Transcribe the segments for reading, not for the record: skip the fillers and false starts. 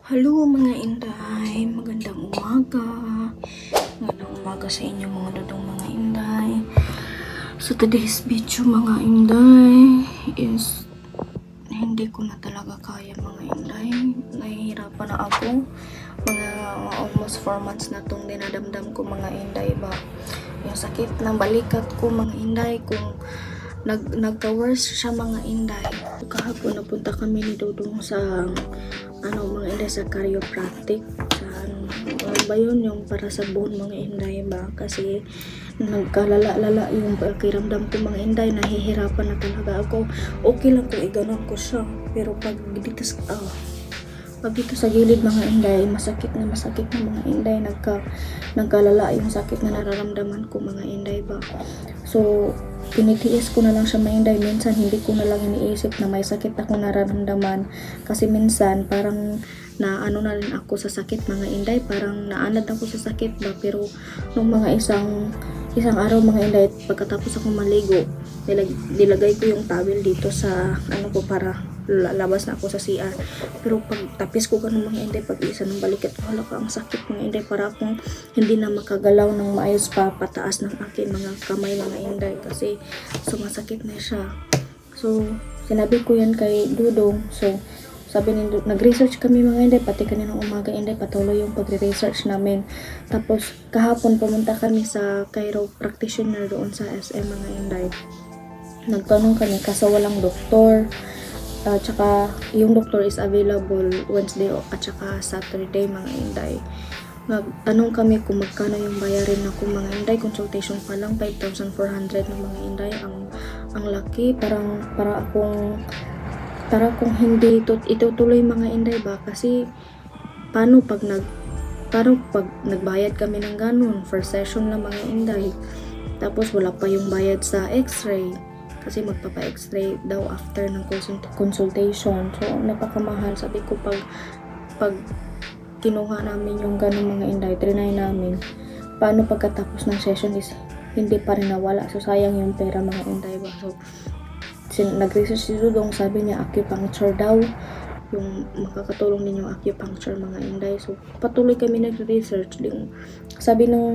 Hello mga inday, magandang umaga. Magandang umaga sa inyo mga dudong mga inday. So today's video mga inday is hindi ko na talaga kaya mga inday. Nahihirapan na ako. Mga almost 4 months na itong dinadamdam ko mga inday ba. Yung sakit ng balikat ko mga inday kung nagka-worse siya mga inday. Kahapon napunta kami ni Dudong sa mga inday sa chiropractic sa ba yun yung para sa bone mga inday ba, kasi nagkalala-lala yung pakiramdam ko mga inday. Nahihirapan na talaga ako. Okay lang kung iganon ko siya, pero pag dito sa gilid mga inday, masakit na mga inday. Nagkalala yung sakit na nararamdaman ko mga inday ba. So tinitiis ko na lang siya mga inday. Minsan hindi ko na lang iniisip na may sakit ako nararamdaman, kasi minsan parang naano na rin ako sa sakit mga inday, parang naanad ako sa sakit ba. Pero nung mga isang araw mga inday, pagkatapos ako maligo, nilagay ko yung towel dito sa para lalabas na ako sa CR. Pero pag tapis ko ganun mga inday, pag isa ng balikat, wala ka ang sakit mga inday, para akong hindi na makagalaw ng maayos pa pataas ng akin mga kamay mga inday, kasi sumasakit na siya. So sinabi ko yan kay Dudong. So sabi ni nag-research kami mga inday, pati kaninang umaga inday, patuloy yung pagre-research namin. Tapos kahapon pumunta kami sa chiro practitioner doon sa SM mga inday. Nagtanong kami kasi walang doktor. Tsaka yung doctor is available Wednesday at tsaka Saturday mga inday. Nagtanong kami kung magkano yung bayarin ako mga inday. Consultation pa lang 5,400 na mga inday. Ang laki, para akong hindi itutuloy mga inday ba, kasi paano pag nagbayad kami ng ganun, first session lang mga inday, tapos wala pa yung bayad sa x-ray, kasi magpapa-x-ray daw after ng consultation. So napakamahal. Sabi ko pag kinuha namin yung ganun mga inday, trinay namin, paano pagkatapos ng session is hindi pa rin nawala. So sayang yung pera mga inday ba. So nag-research si Dudong, sabi niya acupuncture daw yung makakatulong din yung acupuncture mga inday. So patuloy kami nag-research din. Sabi ng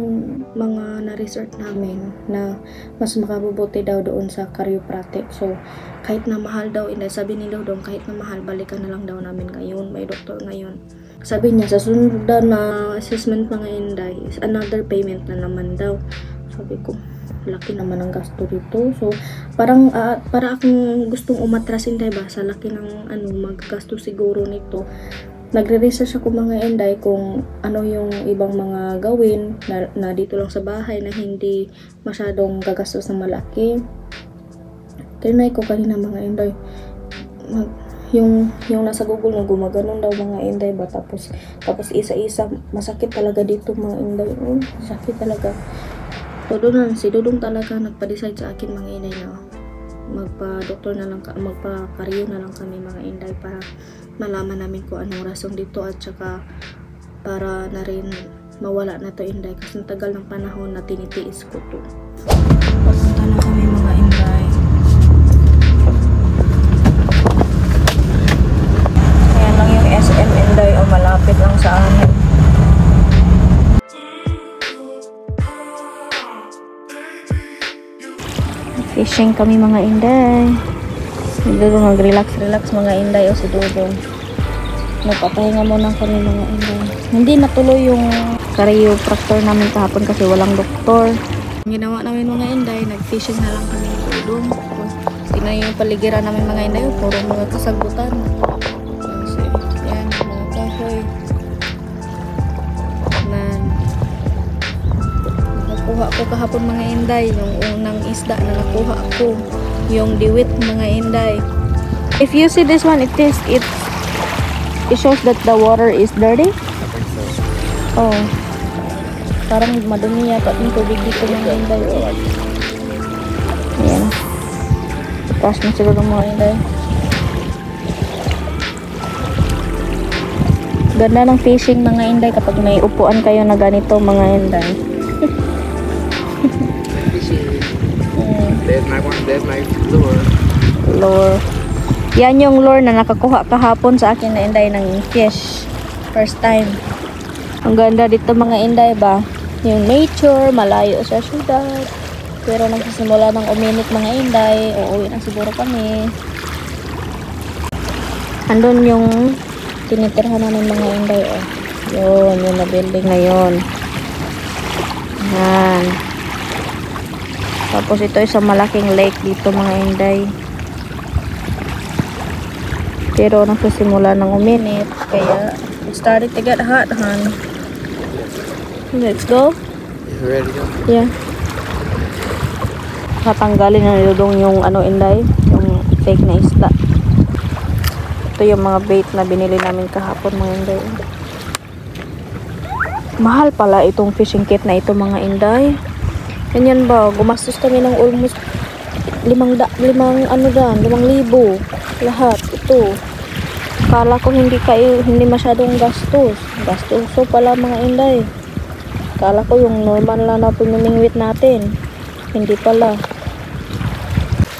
mga na-research namin na mas makabubuti daw doon sa chiropractic. So kahit na mahal daw inday, sabi ni Dudong, kahit na mahal, balikan na lang daw namin ngayon, may doktor ngayon. Sabi niya sa sunod na assessment mga inday is another payment na naman daw. Sabi ko, laki naman ang gasto dito. So parang para akong gustong umatras inday ba sa laki ng maggasto siguro nito. Nagre-research ako mga inday kung ano yung ibang mga gawin na dito lang sa bahay na hindi masyadong gagastos ng malaki. Trinay ko kanina mga inday, yung nasa Google na gumaganon daw mga inday ba, tapos isa-isa, masakit talaga dito mga inday. Sakit talaga. So doon si Dudong talaga nagpa-decide sa akin mga inday na magpa-doktor na lang, magpa-karyo na lang kami mga inday, para malaman namin kung anong rason dito, at saka para na rin mawala na to inday, kasi tagal ng panahon na tinitiis ko to. Papunta na kami mga inday. Ayan lang yung SM inday, o malapit lang sa amin. Fishing kami mga inday. Si Dudong mag-relax mga inday, o si Dudong nagpapahinga muna kami mga inday. Hindi natuloy yung chiropractor namin kahapon kasi walang doktor. Ang ginawa namin mga inday, nag-fishing na lang kami ni Dudong. Tingnan yung paligiran namin mga inday, puro mga kasagutan. Kasi yan, mga kahoy na nakuha ko kahapon mga inday. Yung unang isda na nakuha ko, yung diwit mga inday. If you see this one, it shows that the water is dirty. Oh, parang madumi yata yung tubig dito mga inday. Ayan, tapos na siguro mga inday. Ganda ng fishing mga inday kapag may upuan kayo na ganito mga inday. There's my lure. Lure. Yan yung lure na nakakuha kahapon sa akin na inday ng fish. First time. Ang ganda dito mga Inday ba? Yung nature, malayo sa syudad. Pero nagsisimula ng uminit mga Inday. Uuwi na siguro kami. Andun yung tinitirhan namin mga Inday. Oh. Yun, yung na building na yun. Yan. Tapos ito isang malaking lake dito mga Inday. Pero nagsisimula ng uminit. Kaya it started to get hot, hon. Let's go. You ready to go? Yeah. Natanggalin na niludong yung ano Inday, yung fake na isda. Ito yung mga bait na binili namin kahapon mga Inday. Mahal pala itong fishing kit na ito mga Inday. Ganyan ba, gumastos kami ng almost 5,000 lahat. Ito. Kala ko hindi masyadong gastos. Gastoso pala mga Inday. Kala ko yung normal lang na pinumingwit natin. Hindi pala.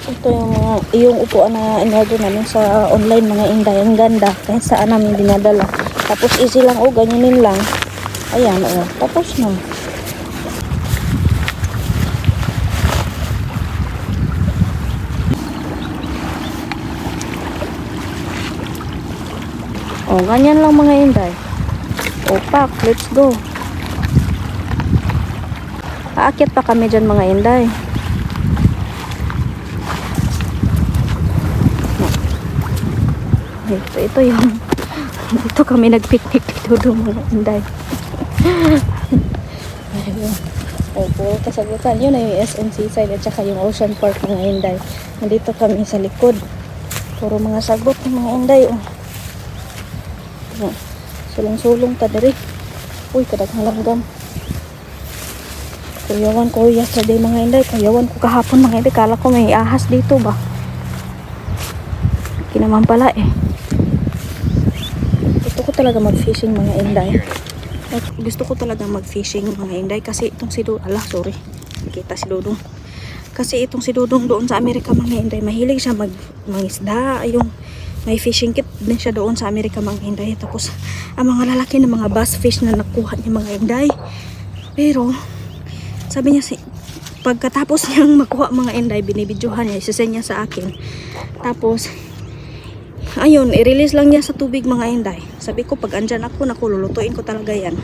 Ito yung upuan na inorder namin sa online mga Inday. Ang ganda. Kahit saan namin dinadala. Tapos easy lang. O, ganyanin lang. Ayan, o. Tapos na. O, ganyan lang mga Inday. O, pack. Let's go. Aakyat pa kami dyan mga Inday. Ito yung dito kami nagpiknik dito mga Inday. Ayun. O, puro kasagutan. Yun na yung SNC side at saka yung Ocean Park mga Inday. Nandito kami sa likod. Puro mga sagot ng mga Inday. O. Sulong-sulong ta diri. Uy, kadaghang langgam. Kuyawan ko yesterday mga Inday. Kuyawan ko kahapon mga Inday. Kala ko may ahas dito ba. Kinaman pala eh. Gusto ko talaga mag-fishing mga Inday. Gusto ko talaga mag-fishing mga Inday. Kasi itong si Dudong. Ala, sorry. Nakita si Dudong. Kasi itong si Dudong doon sa Amerika mga Inday. Mahilig siya mag-isda. Yung may fishing kit din siya doon sa Amerika mga Inday. Tapos ang mga lalaki na mga bass fish na nakuha niya mga Inday. Pero sabi niya pagkatapos niyang makuha mga Inday, binibidyohan niya, isasend niya sa akin. Tapos ayun, i-release lang niya sa tubig mga Inday. Sabi ko pag andyan ako, lulutuin ko talaga yan.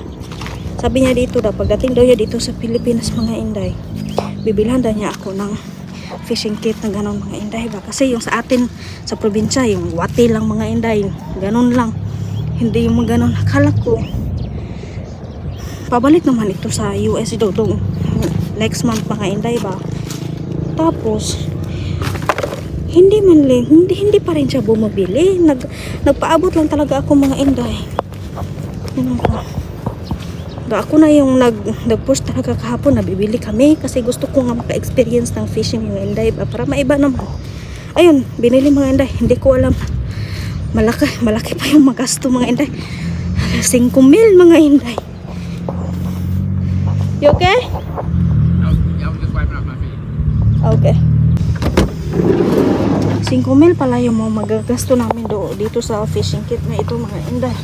Sabi niya dito daw, pagdating daw niya dito sa Pilipinas mga Inday, bibilhan daw niya ako ng fishing kit na ganon mga Inday ba. Kasi yung sa atin sa probinsya, yung wati lang mga Inday, ganon lang. Hindi yung mga ganon. Akala ko pabalik naman ito sa US Dudong next month mga Inday ba. Tapos hindi pa rin siya bumabili. Nagpaabot lang talaga ako mga Inday. Ako na yung nag-push talaga kahapon na bibili kami kasi gusto ko nga maka-experience ng fishing mga Inday ba, para maiba naman. Ayun, binili mga Inday. Hindi ko alam. Malaki pa yung magasto mga Inday. 5,000 mga Inday. You okay? No, I was just wiping off my feet. Okay. 5,000 pala yung mga magagasto namin dito sa fishing kit na ito mga Inday.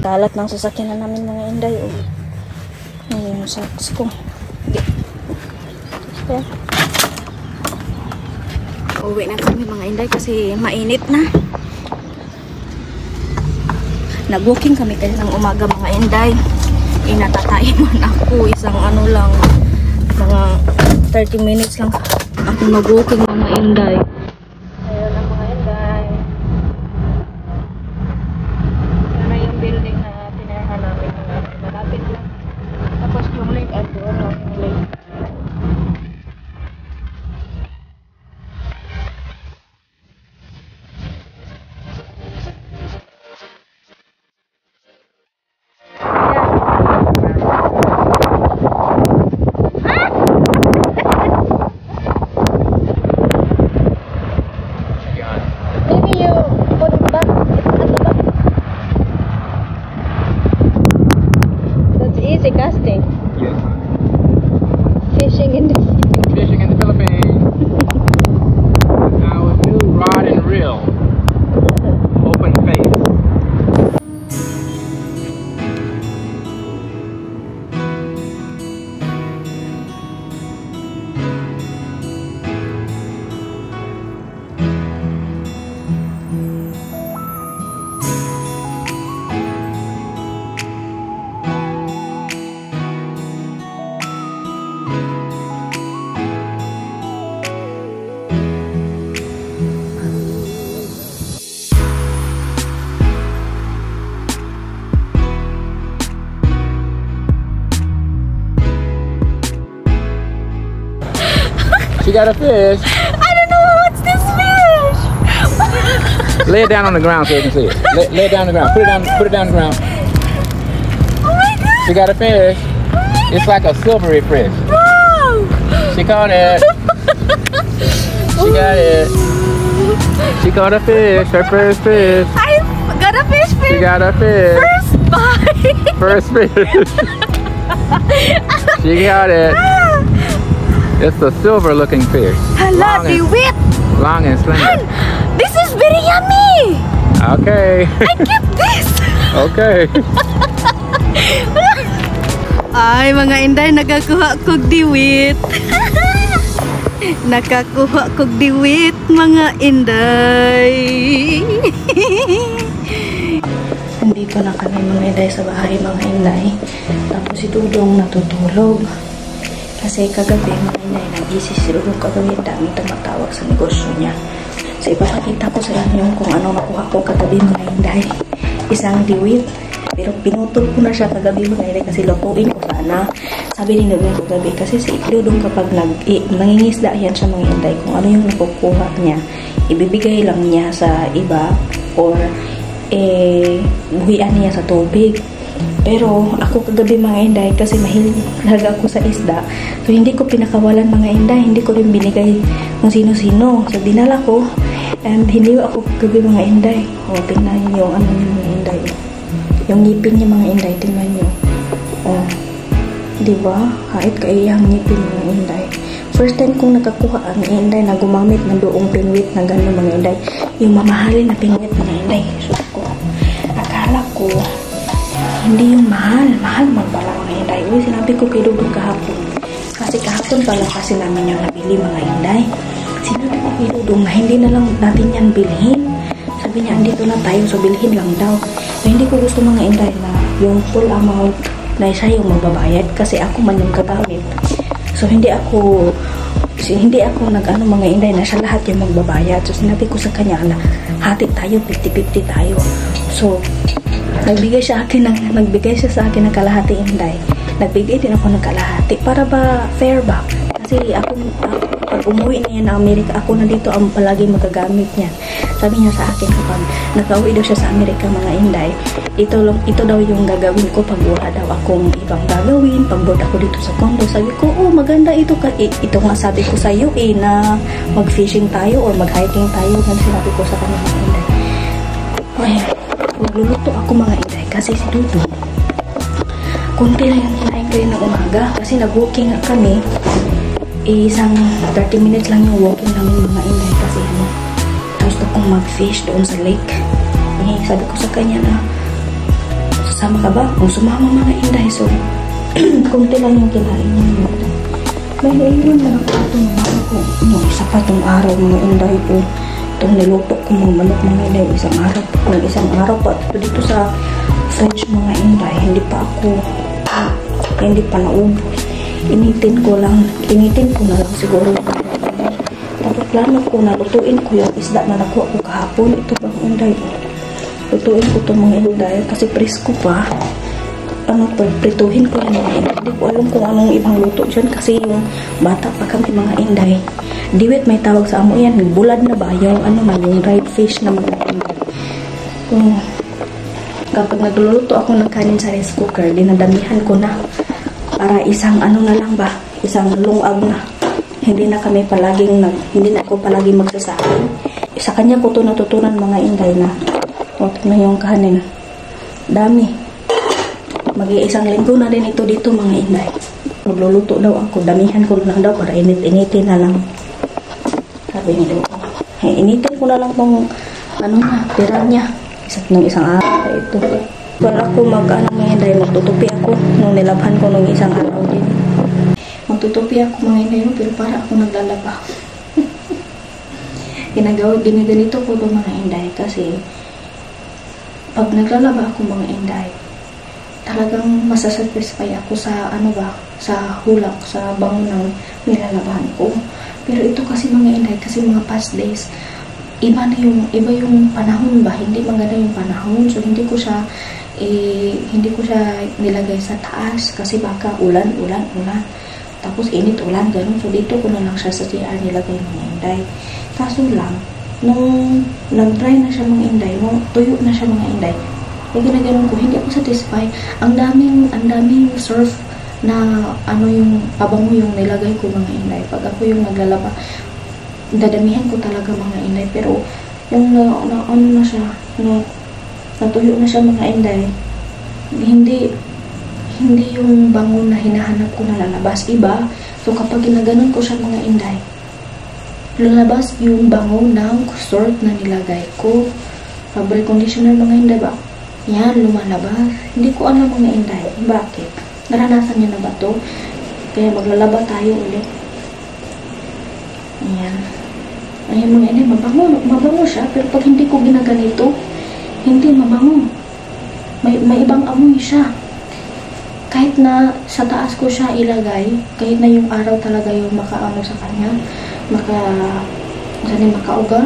Kalat ng sasakyan na namin mga Inday. Yung socks ko. Okay. Uwi na kami mga Inday kasi mainit na. Nag-walking kami kasi ng umaga mga Inday. Inatataiman ako. Isang ano lang, mga 30 minutes lang ako nag-walking mga Inday. Ayun na mga Inday. Yan na yung building na tinirahan namin. Malapit lang. Tapos yung lake at doon lang yung lake. Fishing in the Fishing in the Philippines. Now a new rod and reel. Open face. She got a fish. I don't know what's this fish. Lay it down on the ground so you can see it. Lay it down on the ground. Put it down on the ground. Oh my god. She got a fish. It's like a silvery fish. Wow. She caught it. She got it. She caught a fish. Her first fish. I got a fish. She got a fish. First bite. First fish. She got it. It's a silver looking fish. Hala, diwit. Long and slender. This is very yummy. Okay. I get this. Okay. Ay, mga inday, nakakuha kog diwit. Nakakuha kog diwit, mga inday. Nandito na kami mga inday sa bahay, mga inday. Tapos si Dudong natutulog. Kasi kagabi, mga inday, nag-isip si Dudong kagabi, dami tumatawag sa negosyo niya. So, ipapakita ko sa inyo kung ano nakuha ko kagabi, mga inday. Isang diwit. Pero pinutol ko na siya kagabi, mga inday, kasi lutuin ko sana. Sabi ni Dudong kagabi, kasi si Dudong kapag nangingisda yan siya, mga inday, kung ano yung nakukuha niya, ibibigay lang niya sa iba or buhian niya sa tubig. Pero ako kagabi, mga inday, kasi mahilig ako sa isda, so hindi ko pinakawalan, mga inday, hindi ko rin binigay kung sino-sino. So dinala ko, and hindi ako kagabi, mga inday. O, tingnan niyo yung ano niya, mga inday, yung ngipin niya, mga inday, tingnan niyo. O, diba? Kahit kaiyang ngipin, mga inday. First time kong nakakuha ang inday na gumamit ng doong pingwit na gano'n, mga inday. Yung mamahalin na pingwit, mga inday. So ko, akala ko hindi yung mahal magpala, mga inday. Uy, sinabi ko kay Dudong kahapon. Kasi kahapon pala kasi namin yung nabili, mga inday. Sinabi ko kay Dudong na hindi na lang natin yan bilhin. Sabi niya, andito na tayo, so bilhin lang daw. So, hindi ko gusto, mga inday, na yung full amount na siya yung magbabayad kasi ako man yung gagamit. So, hindi ako nag-ano, mga inday, na siya lahat yung magbabayad. So, sinabi ko sa kanya na hati tayo, 50-50 tayo. So, nagbigay siya sa akin ng kalahati, inday. Nagbigay din ako ng kalahati para ba fair ba? Kasi ako pag umuwi niya na Amerika, ako na dito ang palagi magagamit niya. Sabi niya sa akin kapag nakauwi daw siya sa Amerika, mga inday, ito daw yung gagawin ko pag wala daw akong ibang gagawin, pag board ako dito sa condo. Sabi ko, oh, maganda ito. Ito nga sabi ko sa iyo na mag-fishing tayo or mag-hiking tayo. Ganun sinabi ko sa kanya, mga inday. Ay, magluluto ako, mga inday, kasi si Dudong kunti lang yung kinain ko yun ng umaga kasi nag-walking nga kami. Isang 30 minutes lang yung walking namin, mga inday, kasi gusto kong mag-fish doon sa lake. Sabi ko sa kanya na sasama ka ba? Kung sumama, mga inday. So kunti lang yung kinain niya. May naiwan na ako itong mga ko. Isa pa itong araw, mga inday ko. Itong niluto ko mga manok, mga inday, isang araw pa ito dito sa fridge, mga inday. Hindi pa naubos. Initin ko na lang siguro. Tapos plano ko na lutuin ko yung isda na nakuha ko kahapon. Ito bang inday, lutuin ko itong mga inday kasi presko pa. Prituhin ko yan, mga inday. Hindi ko alam kung anong ibang luto dyan kasi yung bata pa kami, mga inday. Diwit may tawag sa amo yan, bulad na ba yung yung dried fish na, mga inday. Kapag nagluluto ako ng kanin sa rice cooker, dinadamihan ko na para isang na lang ba, isang lungag na. Hindi na ako palagi magsasahin. Sa kanya ko to natutunan, mga inday, na na yung kanin. Dami. Mag-iisang linggo na din ito dito, mga inday. Magluluto daw ako, damihan ko lang daw para init-initin na lang. Sabi ni Lolo. Initin ko na lang tong tira niya. Isang araw ito. Wala ako mga inday, magtutupi ako nung nilabhan ko nung isang araw din. Magtutupi ako mga inday, pero para ako naglalaba. Ginaganito ko itong mga inday kasi pag naglalaba ako mga inday, talagang masasatisfy ako sa sa hulak, sa bango ng nilalabahan ko. Pero ito kasi mga inday, kasi mga past days, iba yung panahon ba, hindi maganda yung panahon, so hindi ko siya nilagay sa taas kasi baka ulan, tapos init ulan, ganun. So dito ko na lang siya sa CR nilagay mga inday. Kaso lang, nung nag-dry na siya mga inday, tuyo na siya mga inday, ginaganon ko, hindi ako satisfy. Ang daming surf na yung pabango yung nilagay ko mga inday. Pag ako yung naglalaba, dadamihan ko talaga mga inday. Pero yung na siya, natuyo na siya mga inday, hindi yung bango na hinahanap ko na lalabas, iba. So kapag ginaganon ko siya mga inday, lalabas yung bango ng sort na nilagay ko. Fabric conditioner mga inday ba? Yan, lumalabas. Hindi ko alam mga inday. Bakit? Naranasan niyo na ba to? Kaya maglalaba tayo ulit. Ayan. Ayan mga inday, mabango siya. Pero pag hindi ko ginaganito, hindi mabango. May ibang amoy siya. Kahit na sa taas ko siya ilagay, kahit na yung araw talaga yung sa kanya, makauga,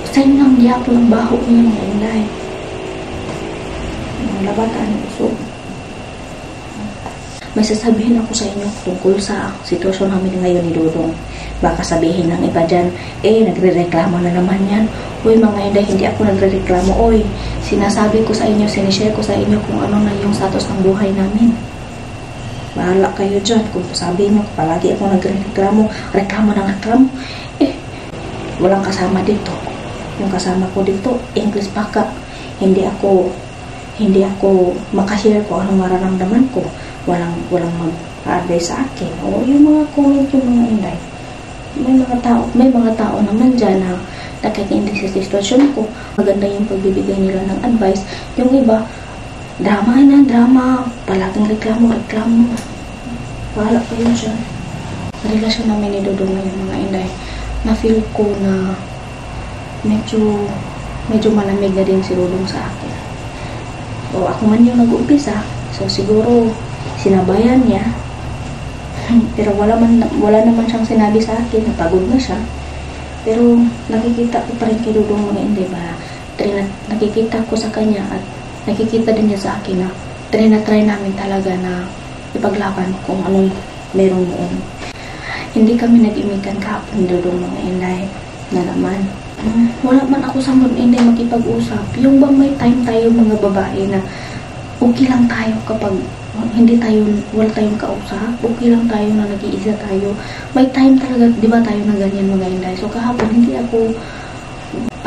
sa'yo lang diyapo ng baho niya mga inday. Labatan so may sasabihin ako sa inyo tungkol sa sitwasyon namin ngayon ni Dudong. Baka sabihin ng iba dyan, nagre-reklamo na naman yan. Uy mga inday, hindi ako nagre-reklamo. Uy, sinasabi ko sa inyo, sinishare ko sa inyo kung ano na yung status ng buhay namin. Bahala kayo dyan. Kung sabi nyo, palagi ako nagre-reklamo, reklamo. Walang kasama dito. Yung kasama ko dito, English baka. Hindi ako makashare ko anong mararamdaman ko. Walang mag-advise sa akin. O yung mga comment yung mga inday. May mga tao naman dyan na nakikindi sa sitwasyon ko. Maganda yung pagbibigay nila ng advice. Yung iba, drama, palaging reklamo. Bahala kayo siya. Sa relasyon namin ni Dudong ngayon mga inday, na-feel ko na medyo malamig na din si Dudong sa akin. O ako man yung nag-umpisa, so siguro sinabayan niya. Pero wala naman siyang sinabi sa akin, napagod na siya. Pero nakikita ko pa rin kay Dudong mga inday ba, nakikita ko sa kanya at nakikita din niya sa akin na try namin talaga na ipaglaban kung anong meron noon. Hindi kami nag-imikan kahapon Dudong mga inday na naman. Wala man ako sa mga inday makipag-usap. Yung bang may time tayo mga babae na okay lang tayo kapag wala tayong kausap, okay lang tayo na nag-iisa tayo. May time talaga, di ba tayo na ganyan mga inday? So kahapon, hindi ako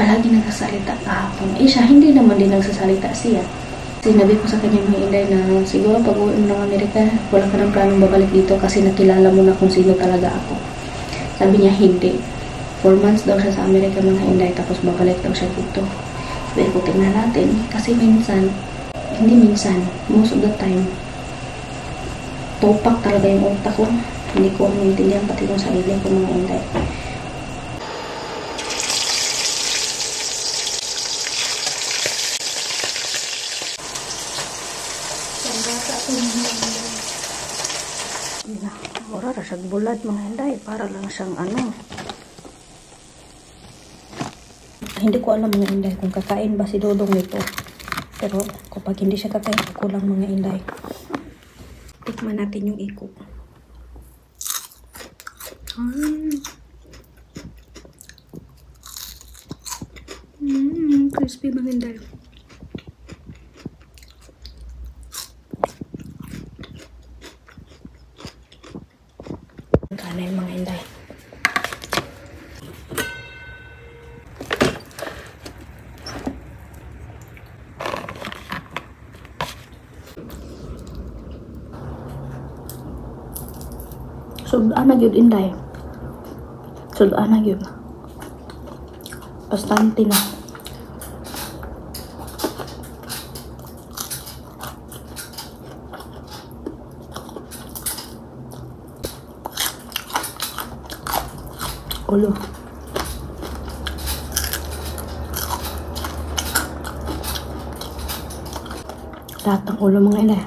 palagi nagsasalita kahapon. Siya, hindi naman din nagsasalita siya. Sinabi ko sa kanya mga inday na siguro pag uwi mo ng Amerika, wala ka ng planong babalik dito kasi nakilala mo na kung sino talaga ako. Sabi niya, hindi. 4 months daw siya sa Amerika mga inday, tapos babalik daw siya dito. Sabi ko, tingnan natin. Kasi most of the time, tupak talaga yung utak ko. Hindi ko maintindihan pati kung sarili ko mga inday. Ora ra siyang bulat mga inday, para lang siyang hindi ko alam mga inday kung kakain ba si Dudong nito. Pero kapag hindi siya kakain, ako lang mga inday. Tikman natin yung iko. Crispy mga inday. Kanin mga inday. Sudaan na yun, Inday. Sudaan na yun. Bastante na. Ulo. Lahat ng ulo mga ina.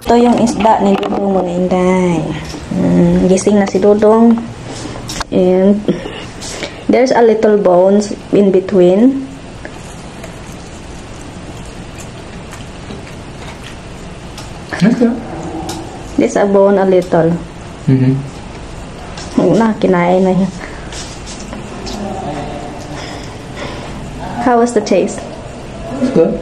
Ito yung isda ni Dudong mga inday. Gising na si Dudong. And there's a little bones in between. There's a bone a little. Na, kinain na yun. How was the taste? It's good.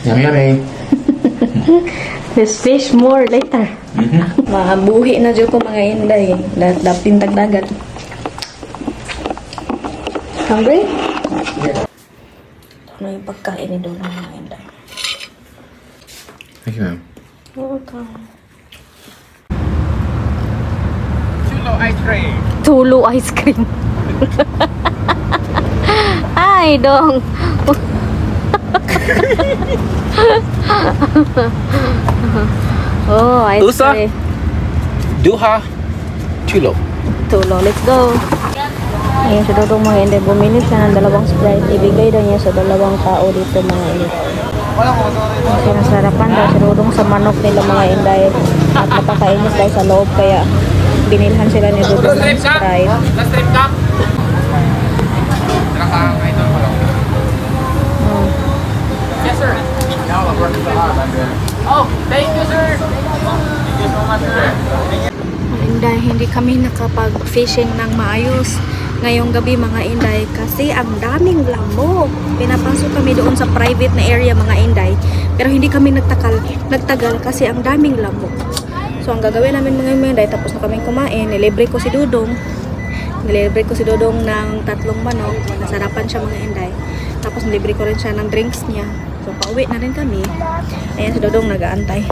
Yummy. Let's fish more later. Mabuhi na dyan ko mga inday. Dapin tagdagat. Hungry? Yeah. Ano yung pagkain ni Dudong mga inday? Thank you, ma'am. Welcome. Chulo ice cream. Tulo ice cream. Ay, Dong. Oh, ice Usa? cream. Duha. Chulo. Tulo, let's go. Ayun, sa Dudong mga inday, bumili siya ng 2 Sprite. Ibigay daw niya sa 2 tao dito mga inday. Kasi nasarapan daw si Dudong sa manok nila mga inday. At napakainis daw sa loob, kaya binilhan sila ni Dudong ng Sprite. Na-strip ka? Nakakain mo lang. Yes, sir. Now I'm working so hard. Oh, thank you, sir. Thank you so much, sir. Inday, hindi kami nakapag-fishing ng maayos ngayong gabi mga inday kasi ang daming lamok. Pinapasok kami doon sa private na area mga inday, pero hindi kami nagtagal kasi ang daming lamok. So ang gagawin namin mga inday, tapos na kami kumain, nilibre ko si Dudong ng 3 manok. Nasarapan siya mga inday. Tapos nilibre ko rin siya ng drinks niya. So pauwi na rin kami. Ayan si Dudong nag-aantay.